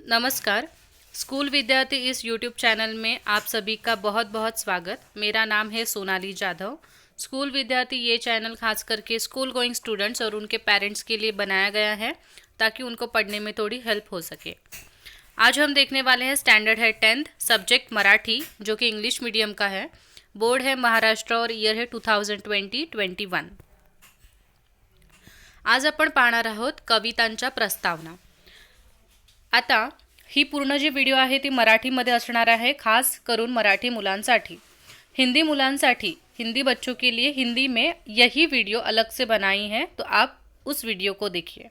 नमस्कार। स्कूल विद्यार्थी इस YouTube channel में आप सभी का बहुत बहुत स्वागत। मेरा नाम है सोनाली जाधव। स्कूल विद्यार्थी ये चैनल खास करके स्कूल गोइंग स्टूडेंट्स और उनके पेरेंट्स के लिए बनाया गया है ताकि उनको पढ़ने में थोड़ी हेल्प हो सके। आज हम देखने वाले हैं स्टैंडर्ड है 10th, सब्जेक्ट मराठी, जो कि इंग्लिश मीडियम का है। बोर्ड है महाराष्ट्र और ईयर है 2020-21। आज आपण पाहणार आहोत कवितांच्या प्रस्तावना। आता ही पूर्ण जी व्हिडिओ आहे ती मराठीमध्ये असणार आहे, खास करून मराठी मुलांसाठी। हिंदी मुलांसाठी, हिंदी बच्चों के लिए हिंदी में यही वीडियो अलग से बनाई है, तो आप उस वीडियो को देखिए।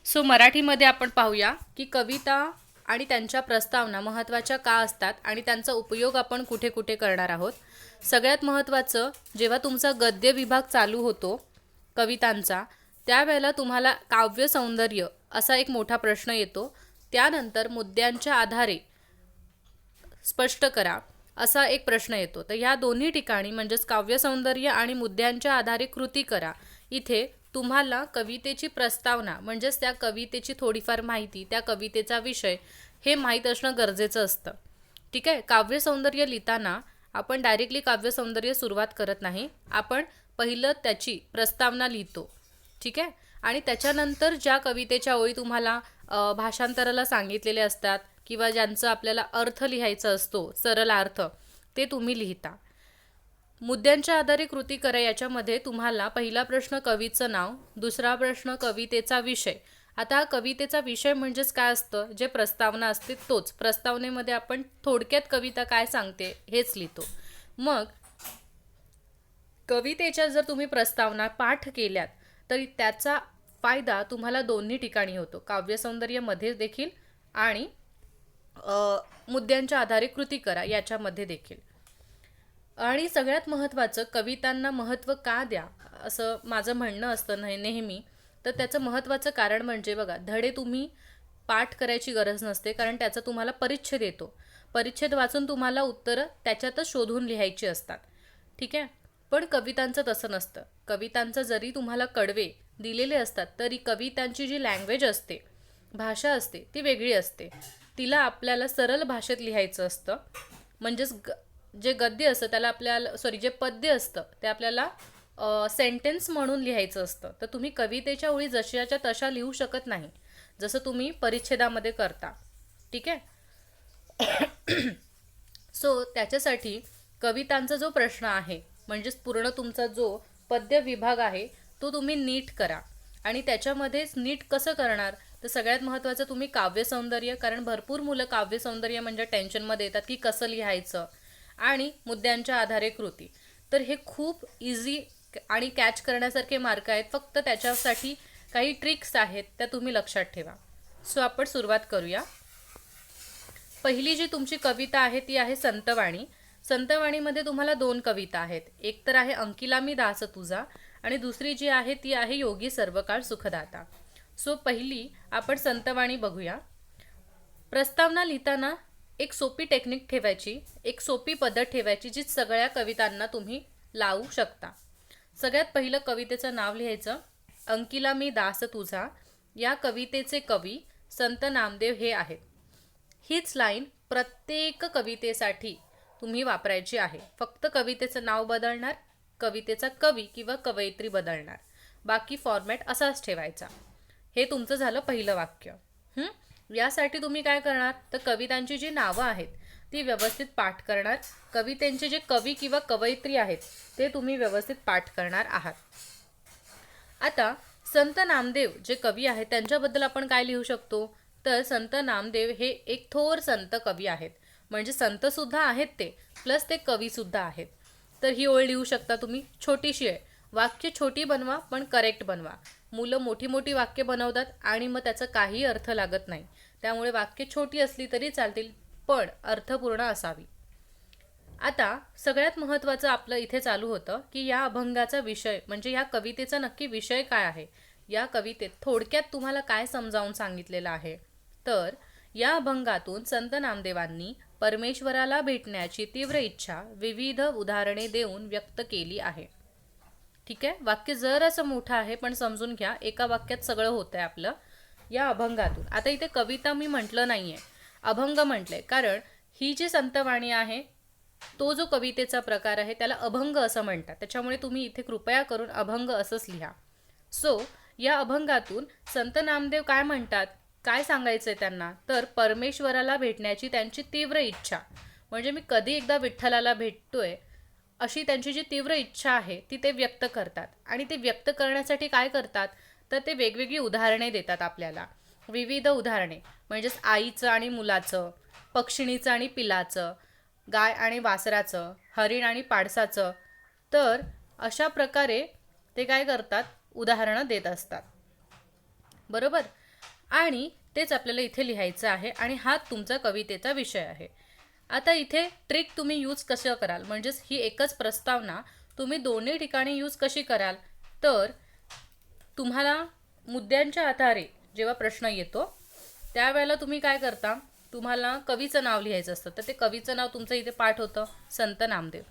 सो मराठीमध्ये आपण पाहूया की कविता आणि त्यांच्या प्रस्तावना महत्त्वाच्या का असतात आणि त्यांचा उपयोग आपण कुठे कुठे करणार आहोत। सगळ्यात महत्त्वाचं, जेव्हा तुमचा गद्य विभाग चालू होतो कवितांचा, त्यावेळेला तुम्हाला काव्य सौंदर्य असा एक मोठा प्रश्न येतो। त्यानंतर मुद्द्यांच्या आधारे स्पष्ट करा असा एक प्रश्न येतो। तर ह्या दोन्ही ठिकाणी म्हणजेच काव्य सौंदर्य आणि मुद्द्यांच्या आधारे कृती करा, इथे तुम्हाला कवितेची प्रस्तावना म्हणजेच त्या कवितेची थोडीफार माहिती, त्या कवितेचा विषय हे माहीत असणं गरजेचं असतं। ठीक आहे। काव्य सौंदर्य लिहिताना आपण डायरेक्टली काव्य सौंदर्य सुरुवात करत नाही, आपण पहिलं त्याची प्रस्तावना लिहितो। ठीक आहे। आणि त्याच्यानंतर ज्या कवितेच्या ओळी तुम्हाला भाषांतराला सांगितलेले असतात किंवा ज्यांचं आपल्याला अर्थ लिहायचा असतो, सरळ अर्थ, ते तुम्ही लिहिता। मुद्द्यांच्या आधारे कृती करा याच्यामध्ये तुम्हाला पहिला प्रश्न कवीचं नाव, दुसरा प्रश्न कवितेचा विषय। आता कवितेचा विषय म्हणजेच काय असतं, जे प्रस्तावना असते तोच। प्रस्तावनेमध्ये आपण थोडक्यात कविता काय सांगते हेच लिहितो। मग कवितेच्या जर तुम्ही प्रस्तावना पाठ केल्यात तरी त्याचा फायदा तुम्हाला दोन्ही ठिकाणी होतो, काव्य सौंदर्यामध्ये देखील आणि मुद्द्यांच्या आधारे कृती करा याच्यामध्ये देखील। आणि सगळ्यात महत्त्वाचं, कवितांना महत्त्व का द्या असं माझं म्हणणं असतं नेहमी। तर त्याचं महत्त्वाचं कारण म्हणजे बघा, धडे तुम्ही पाठ करायची गरज नसते, कारण त्याचा तुम्हाला परिच्छेद येतो। परिच्छेद वाचून तुम्हाला उत्तरं त्याच्यातच शोधून लिहायची असतात। ठीक आहे। पण कवितांचं तसं नसतं। कवितांचं जरी तुम्हाला कडवे दिलेले असतात तरी कवितांची जी लँग्वेज असते, भाषा असते, ती वेगळी असते। तिला आपल्याला सरळ भाषेत लिहायचं असतं। म्हणजेच जे गद्य असतं त्याला आपल्याला जे पद्य असतं ते आपल्याला सेंटेन्स म्हणून लिहायचं असतं। तर तुम्ही कवितेच्या ओळी जशाच्या तशा लिहू शकत नाही, जसं तुम्ही परिच्छेदामध्ये करता। ठीक आहे। सो त्याच्यासाठी कवितांचा जो प्रश्न आहे म्हणजेच पूर्ण तुमचा जो पद्य विभाग आहे तो तुम्ही नीट करा। आणि त्याच्यामध्येच नीट कसं करणार, तर सगळ्यात महत्त्वाचं तुम्ही काव्य सौंदर्य, कारण भरपूर मुलं काव्य सौंदर्य म्हणजे टेन्शनमध्ये येतात की कसं लिहायचं, आणि मुद्द्यांच्या आधारे कृती। तर हे खूप इझी आणि कॅच करण्यासारखे मार्क आहेत, फक्त त्याच्यासाठी काही ट्रिक्स आहेत त्या तुम्ही लक्षात ठेवा। सो आपण सुरुवात करूया। पहिली जी तुमची कविता आहे ती आहे संतवाणी। संतवाणीमध्ये तुम्हाला दोन कविता आहेत, एक तर आहे अंकिला मी दास तुझा आणि दुसरी जी आहे ती आहे योगी सर्वकाळ सुखदाता। सो पहिली आपण संतवाणी बघूया। प्रस्तावना लिहिताना एक सोपी टेक्निक ठेवायची, एक सोपी पद्धत ठेवायची जी सगळ्या कवितांना तुम्ही लावू शकता। सगळ्यात पहिलं कवितेचं नाव लिहायचं, अंकिला मी दास तुझा। या कवितेचे कवी संत नामदेव हे आहेत। हीच लाईन प्रत्येक कवितेसाठी तुम्ही वापरायची आहे। फक्त कवितेचं नाव बदलणार, कवितेचा कवी किंवा कवयित्री बदलणार, बाकी फॉर्मॅट असाच ठेवायचा। हे तुमचं झालं पहिलं वाक्य। यासाठी तुम्ही काय करणार, तर कवितांची जी नावं आहेत ती व्यवस्थित पाठ करणार, कवितेचे जे कवी किंवा कवयित्री आहेत ते तुम्ही व्यवस्थित पाठ करणार आहात। आता संत नामदेव जे कवी आहेत त्यांच्याबद्दल आपण काय लिहू शकतो, तर संत नामदेव हे एक थोर संत कवी आहेत, म्हणजे संत सुद्धा आहेत ते, प्लस ते कवी सुद्धा आहेत। तर ही ओळ लिहू शकता तुम्ही, छोटीशी आहे, वाक्य छोटी बनवा पण करेक्ट बनवा। मुलं मोठी मोठी वाक्य बनवतात आणि मग त्याचा काही अर्थ लागत नाही, त्यामुळे वाक्य छोटी असली तरी चालतील पण अर्थपूर्ण असावी। आता सगळ्यात महत्त्वाचं आपलं इथे चालू होतं की या अभंगाचा विषय म्हणजे या कवितेचा नक्की विषय काय आहे, या कवितेत थोडक्यात तुम्हाला काय समजावून सांगितलेलं आहे। तर या अभंगातून संत नामदेवांनी परमेश्वराला भेटण्याची तीव्र इच्छा विविध उदाहरणे देऊन व्यक्त केली आहे। ठीक आहे। वाक्य जरासं मोठं आहे पण समजून घ्या, एका वाक्यात सगळं होतंय आपलं। या अभंगातून. आता इथे कविता मी म्हटलं नाहीये, अभंग म्हटलंय, कारण ही जी संतवाणी आहे तो जो कवितेचा प्रकार आहे त्याला अभंग असं म्हणतात. त्याच्यामुळे तुम्ही इथे कृपया करून अभंग असंच लिहा. सो या अभंगातून संत नामदेव काय म्हणतात, काय सांगायचंय त्यांना, तर परमेश्वराला भेटण्याची त्यांची तीव्र इच्छा, म्हणजे मी कधी एकदा विठ्ठलाला भेटतोय अशी त्यांची जी तीव्र इच्छा आहे ती ते व्यक्त करतात. आणि ते व्यक्त करण्यासाठी काय करतात, तर ते वेगवेगळी उदाहरणे देतात आपल्याला. विविध उदाहरणे म्हणजेच आईचं आणि मुलाचं, पक्षिणीचं आणि पिलाचं, गाय आणि वासराचं, हरिण आणि पाडसाचं. तर अशा प्रकारे ते काय करतात, उदाहरणं देत असतात. बरोबर. आणि तेच आपल्याला इथे लिहायचं आहे आणि हा तुमचा कवितेचा विषय आहे. आता इथे ट्रिक तुम्ही यूज कसं कराल, म्हणजेच ही एकच प्रस्तावना तुम्ही दोन्ही ठिकाणी यूज कशी कराल, तर तुम्हाला मुद्द्यांच्या आधारे जेव्हा प्रश्न येतो त्यावेळेला तुम्ही काय करता, तुम्हाला कवीचं नाव लिहायचं असतं, तर ते कवीचं नाव तुमचं इथे पाठ होतं संत नामदेव.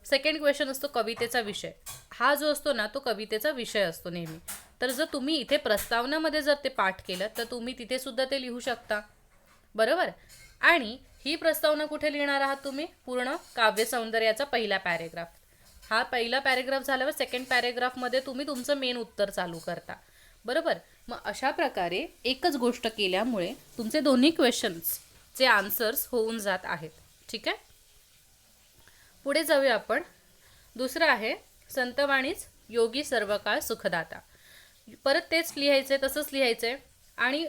सेकंड क्वेश्चन असतो कवितेचा विषय. हा जो असतो ना तो कवितेचा विषय असतो नेहमी. तर जर तुम्ही इथे प्रस्तावनामध्ये जर ते पाठ केलं तर तुम्ही तिथे सुद्धा ते लिहू शकता. बरोबर. आणि ही प्रस्तावना कुठे लिहिणार आहात तुम्ही, पूर्ण काव्य सौंदर्याचा पहिला पॅरेग्राफ. हा पहिला पॅरेग्राफ झाल्यावर सेकंड पॅरेग्राफमध्ये तुम्ही तुमचं मेन उत्तर चालू करता. बरोबर. मग अशा प्रकारे एकच गोष्ट केल्यामुळे तुमचे दोन्ही क्वेश्चन्सचे आन्सर्स होऊन जात आहेत. ठीक आहे. पुढे जाऊया आपण. दुसरं आहे संतवाणीच योगी सर्व काळ सुखदाता. परत तेच लिहायचंय, तसंच लिहायचंय. आणि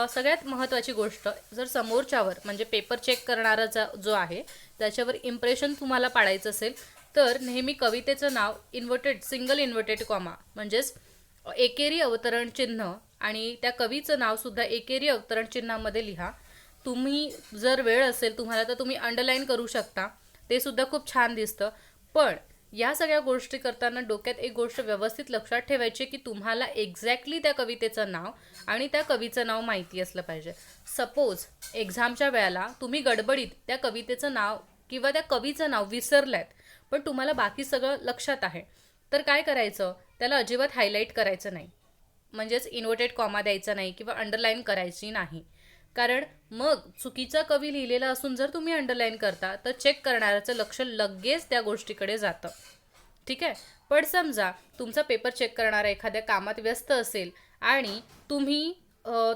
सगळ्यात महत्त्वाची गोष्ट, जर समोरच्यावर म्हणजे पेपर चेक करणारा जो आहे त्याच्यावर इम्प्रेशन तुम्हाला पाडायचं असेल तर नेहमी कवितेचं नाव सिंगल इन्व्हर्टेड कॉमा म्हणजेच एकेरी अवतरण चिन्ह आणि त्या कवीचं नावसुद्धा एकेरी अवतरण चिन्हामध्ये लिहा. तुम्ही जर वेळ असेल तुम्हाला तर तुम्ही अंडरलाईन करू शकता, ते सुद्धा खूप छान दिसतं. पण या सगळ्या गोष्टी करताना डोक्यात एक गोष्ट व्यवस्थित लक्षात ठेवायची की तुम्हाला एक्झॅक्टली त्या कवितेचं नाव आणि त्या कवीचं नाव माहिती असलं पाहिजे. सपोज एक्झामच्या वेळेला तुम्ही गडबडीत त्या कवितेचं नाव किंवा त्या कवीचं नाव विसरलात, पण तुम्हाला बाकी सगळं लक्षात आहे, तर काय करायचं, त्याला अजिबात हायलाईट करायचं नाही, म्हणजेच इन्व्हर्टेड कॉमा द्यायचा नाही किंवा अंडरलाईन करायची नाही. कारण मग चुकीचा कवी लिहिलेला असून जर तुम्ही अंडरलाईन करता तर चेक करणाऱ्याचं लक्ष लगेच त्या गोष्टीकडे जातं. ठीक आहे. पण समजा तुमचा पेपर चेक करणारा एखाद्या कामात व्यस्त असेल आणि तुम्ही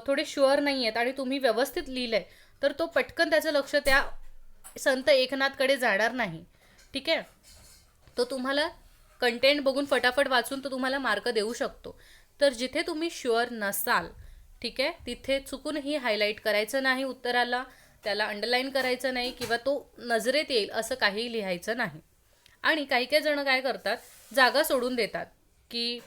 थोडे शुअर नाही आहेत आणि तुम्ही व्यवस्थित लिहिलंय, तर तो पटकन त्याचं लक्ष त्या संत एकनाथकडे जाणार नाही. ठीक आहे. तो तुम्हाला कंटेंट बघून फटाफट वाचून तो तुम्हाला मार्क देऊ शकतो. तर जिथे तुम्ही शुअर नसाल, ठीक आहे, तिथे चुकूनही हायलाईट करायचं नाही उत्तराला, त्याला अंडरलाईन करायचं नाही किंवा तो नजरेत येईल असं काही लिहायचं नाही. आणि काही काही जण काय करतात, जागा सोडून देतात की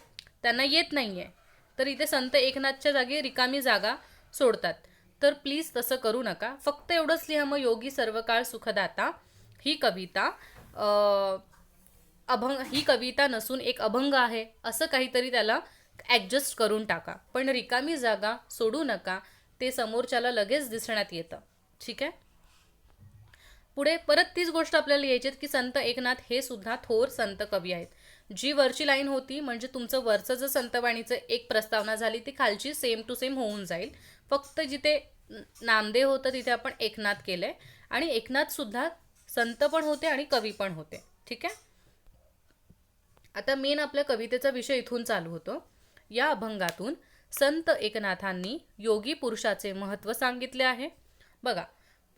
त्यांना येत नाही आहे, तर इथे संत एकनाथच्या जागी रिकामी जागा सोडतात. तर प्लीज तसं करू नका. फक्त एवढंच लिहा मग योगी सर्व काळ सुखदाता ही कविता ही कविता नसून एक अभंग आहे असं काहीतरी त्याला ॲडजस्ट करून टाका. पण रिकामी जागा सोडू नका, ते समोरच्याला लगेच दिसण्यात येतं. ठीक आहे. पुढे परत तीच गोष्ट आपल्याला लिहायची की संत एकनाथ हे सुद्धा थोर संत कवी आहेत. जी वरची लाईन होती म्हणजे तुमचं वरचं जर संतवाणीचं एक प्रस्तावना झाली ती खालची सेम टू सेम होऊन जाईल. फक्त जिथे नामदेव होतं तिथे आपण एकनाथ केलंय आणि एकनाथ सुद्धा संत पण होते आणि कवी पण होते. ठीक आहे. आता मेन आपल्या कवितेचा विषय इथून चालू होतो. या अभंगातून संत एकनाथांनी योगी पुरुषाचे महत्त्व सांगितले आहे. बघा,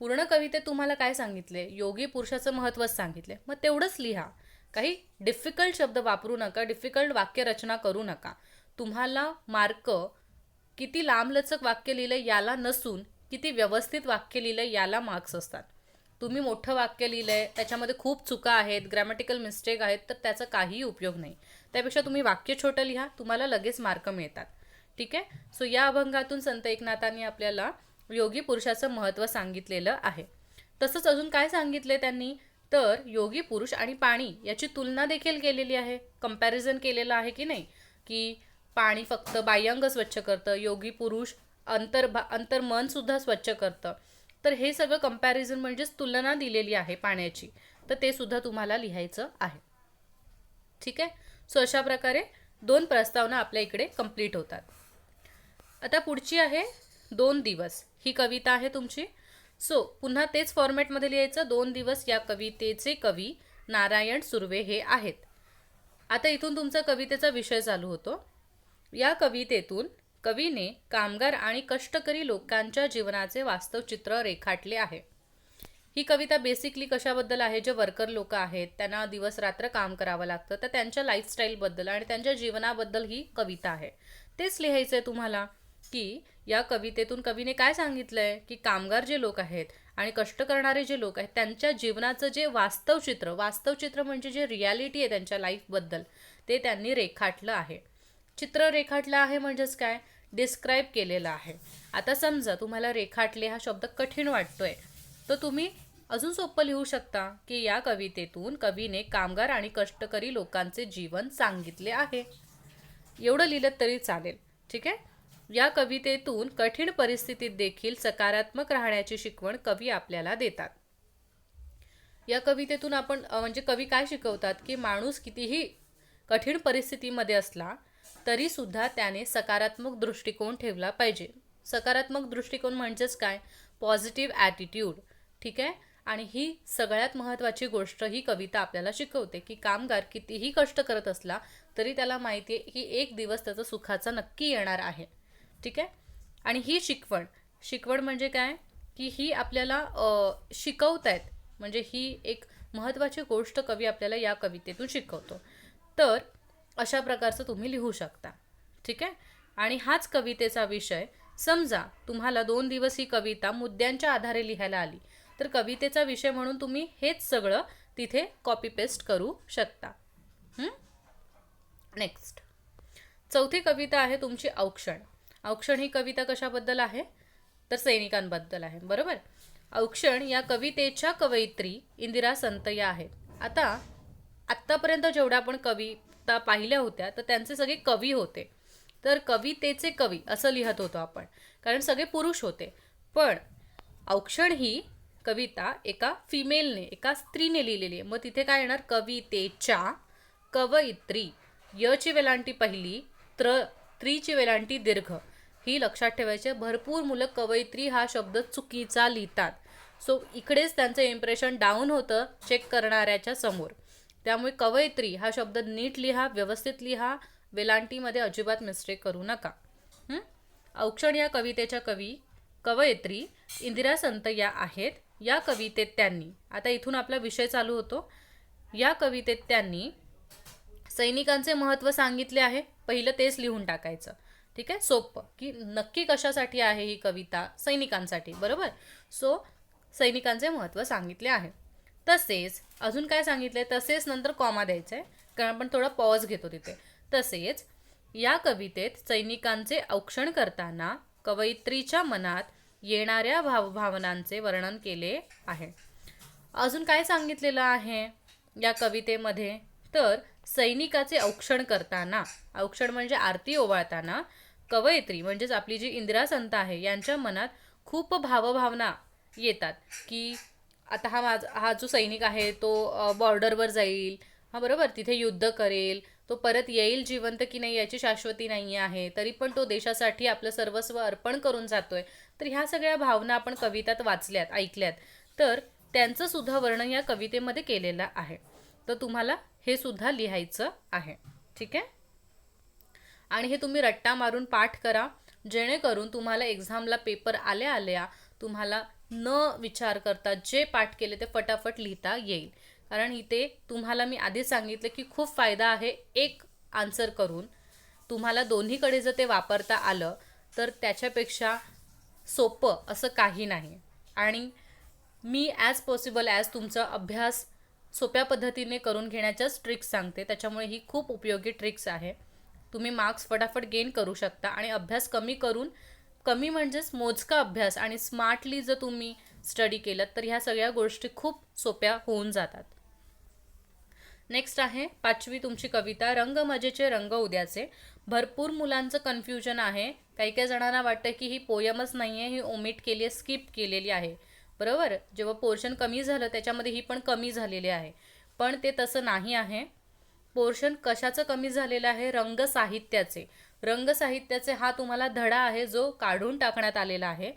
पूर्ण कवितेत तुम्हाला काय सांगितले, योगी पुरुषाचं महत्त्वच सांगितले. मग तेवढंच लिहा, काही डिफिकल्ट शब्द वापरू नका, डिफिकल्ट वाक्यरचना करू नका. तुम्हाला मार्क किती लांबलचक वाक्य लिहिलं याला नसून किती व्यवस्थित वाक्य लिहिलं याला मार्क्स असतात. तुम्ही मोठं वाक्य लिहिलंय त्याच्यामध्ये खूप चुका आहेत, ग्रॅमॅटिकल मिस्टेक आहेत, तर त्याचा काहीही उपयोग नाही. त्यापेक्षा तुम्ही वाक्य छोटं लिहा, तुम्हाला लगेच मार्क मिळतात. ठीक आहे. सो या अभंगातून संत एकनाथांनी आपल्याला योगी पुरुषाचं महत्त्व सांगितलेलं आहे. तसंच अजून काय सांगितले त्यांनी, तर योगी पुरुष आणि पाणी याची तुलना देखील केलेली आहे. कंपॅरिझन केलेलं आहे की नाही, की पाणी फक्त बाह्यांग स्वच्छ करतं, योगी पुरुष अंतर्मन सुद्धा स्वच्छ करतं. तर हे सगळं कंपॅरिझन म्हणजेच तुलना दिलेली आहे पाण्याची, तर ते सुद्धा तुम्हाला लिहायचं आहे. ठीक आहे. सो अशा प्रकारे 2 प्रस्तावना आपल्या इकडे कंप्लीट होतात. आता पुढची आहे 2 दिवस. ही कविता आहे तुमची. सो पुन्हा तेच फॉर्मॅटमध्ये लिहायचं. 2 दिवस या कवितेचे कवी नारायण सुर्वे हे आहेत. आता इथून तुमचा कवितेचा विषय चालू होतो. या कवितेतून कवीने कामगार आणि कष्टकरी लोकांच्या जीवनाचे वास्तव चित्र रेखाटले आहे. ही कविता बेसिकली कशाबद्दल आहे? जे वर्कर लोक आहेत त्यांना दिवस रात्र काम करावं लागतं, तर त्यांच्या लाईफस्टाईलबद्दल आणि त्यांच्या जीवनाबद्दल ही कविता आहे. तेच लिहायचं आहे तुम्हाला की या कवितेतून कवीने काय सांगितलंय की कामगार जे लोक आहेत आणि कष्ट करणारे जे लोक आहेत त्यांच्या जीवनाचं जे वास्तवचित्र म्हणजे जे रियालिटी आहे त्यांच्या लाईफबद्दल ते त्यांनी रेखाटलं आहे. चित्र रेखाटलं आहे म्हणजेच काय? डिस्क्राईब केलेलं आहे. आता समजा तुम्हाला रेखाटले हा शब्द कठीण वाटतोय, तर तुम्ही अजून सोपं लिहू शकता की या कवितेतून कवीने कामगार आणि कष्टकरी लोकांचे जीवन सांगितले आहे. एवढं लिहिलं तरी चालेल. ठीक आहे. या कवितेतून कठीण परिस्थितीत देखील सकारात्मक राहण्याची शिकवण कवी आपल्याला देतात. या कवितेतून आपण म्हणजे कवी काय शिकवतात की माणूस कितीही कठीण परिस्थितीमध्ये असला तरी सुद्धा त्याने सकारात्मक दृष्टिकोन ठेवला पाहिजे. सकारात्मक दृष्टिकोन म्हणजेच काय? Positive attitude. ठीक आहे. आणि ही सगळ्यात महत्त्वाची गोष्ट ही कविता आपल्याला शिकवते की कामगार कितीही कष्ट करत असला तरी त्याला माहिती आहे की एक दिवस त्याचा सुखाचा नक्की येणार आहे. ठीक आहे. आणि ही शिकवण म्हणजे काय की ही आपल्याला शिकवतायत, म्हणजे ही एक महत्त्वाची गोष्ट कवी आपल्याला या कवितेतून शिकवतो. तर अशा प्रकारचं तुम्ही लिहू शकता. ठीक आहे. आणि हाच कवितेचा विषय. समजा तुम्हाला 2 दिवस ही कविता मुद्द्यांच्या आधारे लिहायला आली तर कवितेचा विषय म्हणून तुम्ही हेच सगळं तिथे कॉपी पेस्ट करू शकता. नेक्स्ट, चौथी कविता आहे तुमची औक्षण. औक्षण ही कविता कशाबद्दल आहे? तर सैनिकांबद्दल आहे. बरोबर. औक्षण या कवितेच्या कवयित्री इंदिरा संत या आहेत. आत्तापर्यंत जेवढ्या आपण कविता पाहिल्या होत्या तर त्यांचे सगळे कवी होते. तर कवितेचे कवी असं लिहत होतो आपण, कारण सगळे पुरुष होते. पण औक्षण ही कविता एका एका स्त्रीने लिहिलेली आहे. मग तिथे काय येणार? कवितेच्या कवयित्री. यची वेलांटी पहिली, त्रीची वेलांटी दीर्घ. ही लक्षात ठेवायची. भरपूर मुलं कवयित्री हा शब्द चुकीचा लिहितात. सो इकडेच त्यांचं इम्प्रेशन डाऊन होतं चेक करणाऱ्याच्या समोर. त्यामुळे कवयित्री हा शब्द नीट लिहा, व्यवस्थित लिहा, वेलांटीमध्ये अजिबात मिस्टेक करू नका. औक्षण या कवितेच्या कवयित्री इंदिरा संत या आहेत. या कवितेत त्यांनी, आता इथून आपला विषय चालू होतो, या कवितेत त्यांनी सैनिकांचे महत्त्व सांगितले आहे. पहिलं तेच लिहून टाकायचं. ठीक आहे. सोपं की नक्की कशासाठी आहे ही कविता? सैनिकांसाठी. बरोबर. सो सैनिकांचे महत्त्व सांगितले आहे. तसेच अजून काय सांगितले? तसेच नंतर कॉमा द्यायचा आहे, कारण आपण थोडा पॉज घेतो तिथे. तसेच या कवितेत सैनिकांचे औक्षण करताना कवयित्रीच्या मनात येणाऱ्या भावनांचे वर्णन केले आहे. अजून काय सांगितलेलं आहे या कवितेमध्ये? तर सैनिकाचे औक्षण करताना, औक्षण म्हणजे आरती ओवाळताना, कवयित्री म्हणजेच आपली जी इंदिरा संत आहे यांच्या मनात खूप भावभावना येतात की आता हा जो सैनिक आहे तो बॉर्डरवर जाईल, बरोबर, तिथे युद्ध करेल, तो परत येईल जिवंत की नाही याची शाश्वती नाही आहे, तरी पण तो देशासाठी आपलं सर्वस्व अर्पण करून जातोय. तर ह्या सगळ्या भावना आपण कवितात वाचल्यात, ऐकल्यात. तर त्यांचं सुद्धा वर्णन या कवितेमध्ये केलेलं आहे. तर तुम्हाला हे सुद्धा लिहायचं आहे. ठीक आहे. आणि हे तुम्ही रट्टा मारून पाठ करा, जेणेकरून तुम्हाला एक्झामला पेपर आल्या तुम्हाला न विचार करता जे पाठ केले ते फटाफट लिहिता येईल. कारण इथे तुम्हाला मी आधी सांगितलं की खूप फायदा आहे एक आन्सर करून. तुम्हाला दोन्हीकडे जर ते वापरता आलं तर त्याच्यापेक्षा सोपं असं काही नाही. आणि मी ॲज पॉसिबल तुमचा अभ्यास सोप्या पद्धतीने करून घेण्याच्याच ट्रिक्स सांगते. त्याच्यामुळे ही खूप उपयोगी ट्रिक्स आहे. तुम्ही मार्क्स फटाफट गेन करू शकता. आणि अभ्यास कमी म्हणजेच मोजका अभ्यास आणि स्मार्टली जर तुम्ही स्टडी केलं तर ह्या सगळ्या गोष्टी खूप सोप्या होऊन जातात. नेक्स्ट आहे 5वी तुमची कविता, रंग मजेचे रंग उद्याचे. भरपूर मुलांचं कन्फ्युजन आहे. काही जणांना वाटतं की ही पोयमच नाही आहे, ही ओमिट केली आहे, स्किप केलेली आहे. बरोबर. जेव्हा पोर्शन कमी झालं त्याच्यामध्ये ही पण कमी झालेली आहे. पण ते तसं नाही आहे. पोर्शन कशाचं कमी झालेलं आहे? रंग साहित्याचे. रंगसाहित्याचे हा तुम्हाला धडा आहे जो काढून टाकण्यात आलेला आहे.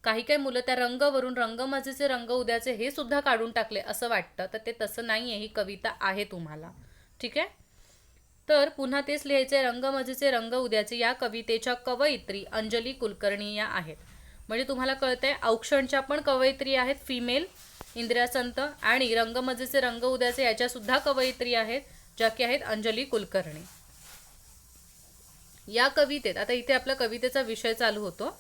काही काही मुलं त्या रंगवरून रंगमजेचे रंग उद्याचे हे सुद्धा काढून टाकले असं वाटतं, तर ते तसं नाही आहे. ही कविता आहे तुम्हाला. ठीक आहे. तर पुन्हा तेच लिहायचे, रंगमजेचे रंग उद्याचे या कवितेच्या कवयित्री अंजली कुलकर्णी या आहेत. म्हणजे तुम्हाला कळतंय औक्षणच्या पण कवयित्री आहेत फिमेल, इंदिरा संत, आणि रंगमजेचे रंग उद्याचे याच्या सुद्धा कवयित्री आहेत, ज्या की आहेत अंजली कुलकर्णी. या कवितेत, आता इथे आपला कवितेचा विषय चालू होतो.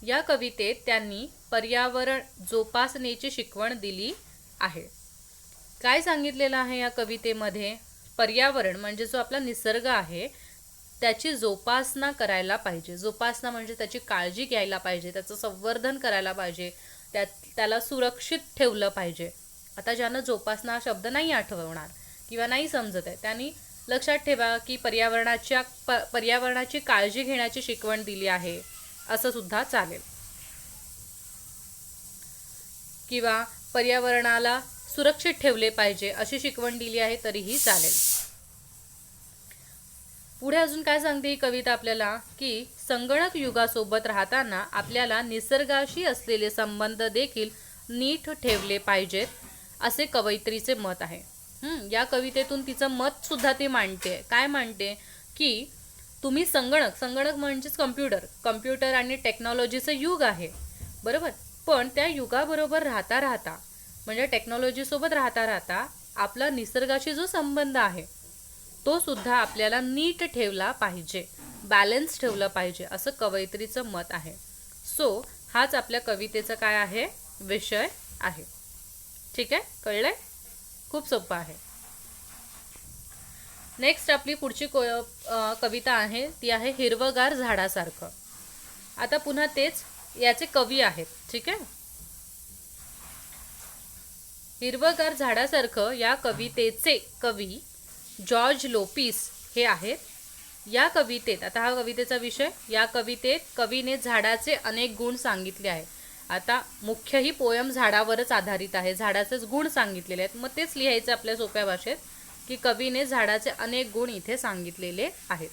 या कवितेत त्यांनी पर्यावरण जोपासनेची शिकवण दिली आहे. काय सांगितलेलं आहे या कवितेमध्ये? पर्यावरण म्हणजे जो आपला निसर्ग आहे त्याची जोपासना करायला पाहिजे. जोपासना म्हणजे त्याची काळजी घ्यायला पाहिजे, त्याचं संवर्धन करायला पाहिजे, त्याला सुरक्षित ठेवलं पाहिजे. आता ज्यानं जोपासना हा शब्द नाही आठवणार किंवा नाही समजत आहे त्यांनी लक्षात ठेवा की पर्यावरणाची काळजी घेण्याची शिकवण दिली आहे असं सुद्धा चालेल, किंवा पर्यावरणाला सुरक्षित ठेवले पाहिजे अशी शिकवण दिली आहे तरीही चालेल. पुढे अजून काय सांगते ही कविता आपल्याला की संगणक युगासोबत राहताना आपल्याला निसर्गाशी असलेले संबंध देखील नीट ठेवले पाहिजेत असे कवयित्रीचे मत आहे. या कवितेतून तिचं मत सुद्धा ती मांडते. काय मांडते की तुम्ही संगणक म्हणजेच कम्प्युटर आणि टेक्नॉलॉजीचं युग आहे, बरोबर. पण त्या युगाबरोबर राहता म्हणजे टेक्नॉलॉजीसोबत राहता आपला निसर्गाशी जो संबंध आहे तो सुद्धा आपल्याला नीट ठेवला पाहिजे, बॅलन्स ठेवला पाहिजे असं कवयित्रीचं मत आहे. सो हाच आपल्या कवितेचा काय आहे? विषय आहे. ठीक आहे, कळलंय? खूप सोपं आहे. नेक्स्ट आपली पुढची कविता आहे ती आहे हिरवगार झाडासारखं. आता पुन्हा तेच, याचे कवी आहेत. ठीक आहे. हिरवगार झाडासारखं या कवितेचे कवी जॉर्ज लोपिस हे आहेत. या कवितेत, आता हा कवितेचा विषय, या कवितेत कवीने झाडाचे अनेक गुण सांगितले आहेत. आता मुख्य ही पोयम झाडावरच आधारित आहे, झाडाचेच गुण सांगितलेले आहेत. मग तेच लिहायचं आपल्या सोप्या भाषेत की कवीने झाडाचे अनेक गुण इथे सांगितलेले आहेत.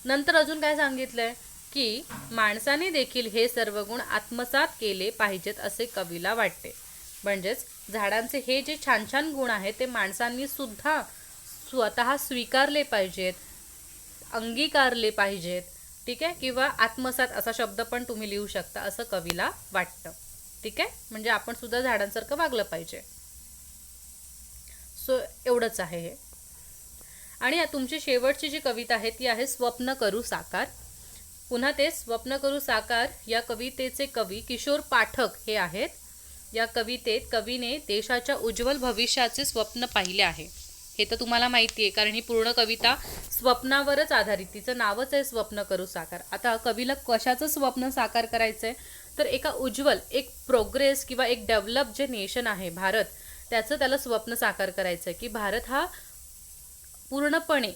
नंतर अजून काय सांगितलंय की माणसाने देखील हे सर्व गुण आत्मसात केले पाहिजेत असे कवीला वाटते. म्हणजेच झाडांचे हे जे छान छान गुण आहेत ते माणसांनी सुद्धा स्वतः स्वीकारले पाहिजेत, अंगीकारले पाहिजेत. ठीक आहे, किंवा आत्मसात असा शब्द पण तुम्ही लिहू शकता असं कवीला वाटतं. ठीक आहे, म्हणजे आपण सुद्धा झाडांसारखं वागलं पाहिजे. सो एवढंच आहे हे. आणि तुमची शेवटची जी कविता आहे ती आहे स्वप्न करू साकार. पुन्हा ते स्वप्न करू साकार या कवितेचे कवी किशोर पाठक हे आहेत. या कवितेत कवीने देशाच्या उज्ज्वल भविष्याचे स्वप्न पाहिले आहे. हे तर तुम्हाला माहिती आहे कारण ही पूर्ण कविता स्वप्नावरच आधारित, तिचं नावच आहे स्वप्न करू साकार. आता कवीला कशाचं स्वप्न साकार करायचं आहे तर एका उज्ज्वल, एक प्रोग्रेस किंवा एक डेव्हलप जे नेशन आहे भारत, त्याचं त्याला स्वप्न साकार करायचं आहे की भारत हा पूर्णपणे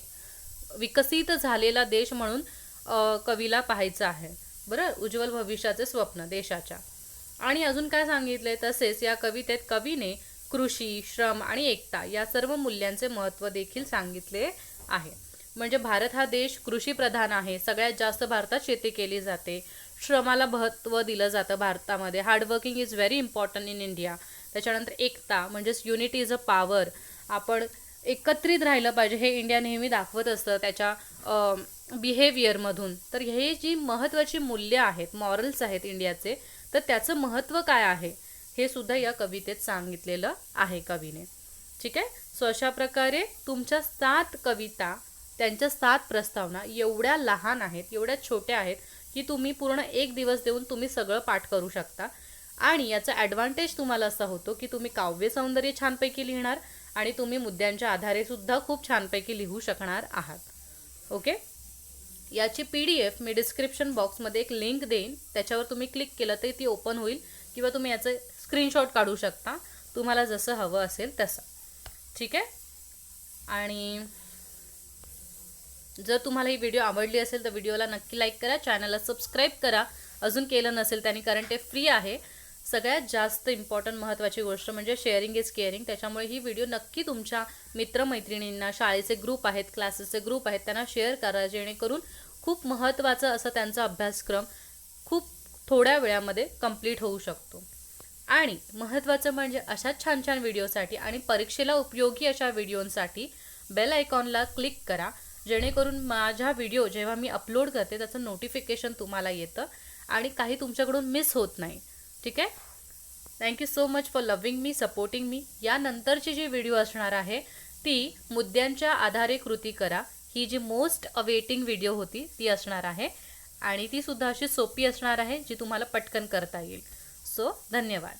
विकसित झालेला देश म्हणून कवीला पाहायचं आहे. बरं, उज्ज्वल भविष्याचे स्वप्न देशाच्या. आणि अजून काय सांगितले, तसेच या कवितेत कवीने कृषी, श्रम आणि एकता या सर्व मूल्यांचे महत्त्व देखील सांगितले आहे. म्हणजे भारत हा देश कृषी प्रधान आहे, सगळ्यात जास्त भारतात शेती केली जाते, श्रमाला महत्त्व दिलं जातं भारतामध्ये, hardworking is very important in India. त्याच्यानंतर एकता म्हणजेच युनिटी इज अ पॉवर, आपण एकत्रित राहिलं पाहिजे हे इंडिया नेहमी दाखवत असतं त्याच्या बिहेवियरमधून. तर हे जी महत्त्वाची मूल्य आहेत, मॉरल्स आहेत इंडियाचे, तर त्याचं महत्त्व काय आहे हे सुद्धा या कवितेत सांगितलेलं आहे कवीने. ठीक आहे. सो अशा प्रकारे तुमच्या 7 कविता, त्यांच्या 7 प्रस्तावना एवढ्या लहान आहेत, एवढ्या छोट्या आहेत की तुम्ही पूर्ण 1 दिवस देऊन तुम्ही सगळं पाठ करू शकता. आणि याचा ॲडव्हान्टेज तुम्हाला असा होतो की तुम्ही काव्य सौंदर्य छानपैकी लिहिणार आणि तुम्ही मुद्द्यांच्या आधारे सुद्धा खूप छानपैकी लिहू शकणार आहात. ओके. याची PDF मी डिस्क्रिप्शन बॉक्समध्ये एक लिंक देईन, त्याच्यावर तुम्ही क्लिक केलं तर ती ओपन होईल, किंवा तुम्ही याचं स्क्रीनशॉट काढू शकता तुम्हाला जसं हवं असेल तसं. ठीक आहे. आणि जर तुम्हाला ही व्हिडिओ आवडली असेल तर व्हिडिओला नक्की लाईक करा, चॅनलला सबस्क्राईब करा अजून केलं नसेल त्यांनी, कारण ते फ्री आहे. सगळ्यात जास्त इम्पॉर्टंट महत्त्वाची गोष्ट म्हणजे शेअरिंग इज केअरिंग. त्याच्यामुळे ही व्हिडिओ नक्की तुमच्या मित्रमैत्रिणींना, शाळेचे ग्रुप आहेत, क्लासेसचे ग्रुप आहेत, त्यांना शेअर करा, जेणेकरून खूप महत्त्वाचा असा त्यांचा अभ्यासक्रम खूप थोड्या वेळामध्ये कंप्लीट होऊ शकतो. आणि महत्त्वाचं म्हणजे अशाच छान छान व्हिडिओसाठी आणि परीक्षेला उपयोगी अशा व्हिडिओंसाठी बेल आयकॉनला क्लिक करा, जेणेकरून माझा व्हिडिओ जेव्हा मी अपलोड करते त्याचं नोटिफिकेशन तुम्हाला येतं आणि काही तुमच्याकडून मिस होत नाही. ठीक आहे. Thank you so much for loving me, supporting me. यानंतरची जी व्हिडिओ असणार आहे ती मुद्द्यांच्या आधारे कृती करा, ही जी मोस्ट अवेटिंग व्हिडिओ होती ती असणार आहे आणि ती सुद्धा अशी सोपी असणार आहे जी तुम्हाला पटकन करता येईल. सो धन्यवाद.